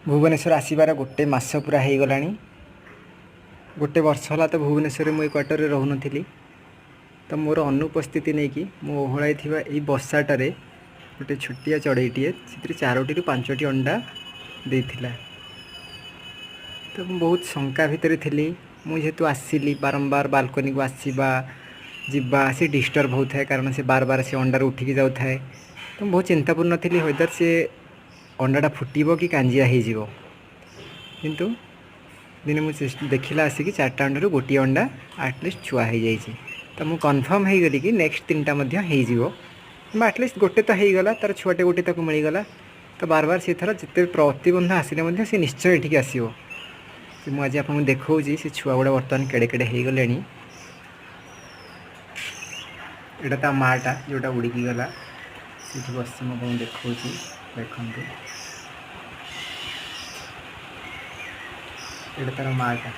भुवनेश्वर आसबार गोटे मस पूरा हो गला। गोटे वर्ष है तो भुवनेश्वर मुझे क्वार्टर में रोन तो मोर अनुपस्थिति नहीं कि ओहलाई यही बसाटे गोटे छोटिया चढ़ईटे से 4टी ରୁ 5टी अंडा देता। तो बहुत शंका भितर थी मुझे आसली बारंबार बालकनी को आसवा जीवा सी डिस्टर्ब होता है कारण से बार बार से अंडार उठिकी जाऊ थाए। तो बहुत चिंतापूर्ण थी वेदर से अंडाटा फुटब कि कांजिया हो। किंतु दिने मुझे देखला आसिक 4टा अंडारू गोटे अंडा आटलिस्ट छुआ हो जाए। तो मुझे कन्फर्म हो गली कि नेक्स्ट 3टा आटलिस्ट गोटे तो हो गला तार छुआटे गोटे तक मिलगला। तो बार बार सी थर जिते प्रतिबंध आसिले सी निश्चय ये आसो। मुझे आपको देखा से छुआ गुड़ा बर्तमान केड़े केड़े हो गले। यहाँ ता माटा जोटा उड़ीकी गला सीठी बस मुझे देखा देखु यहाँ तार माटा।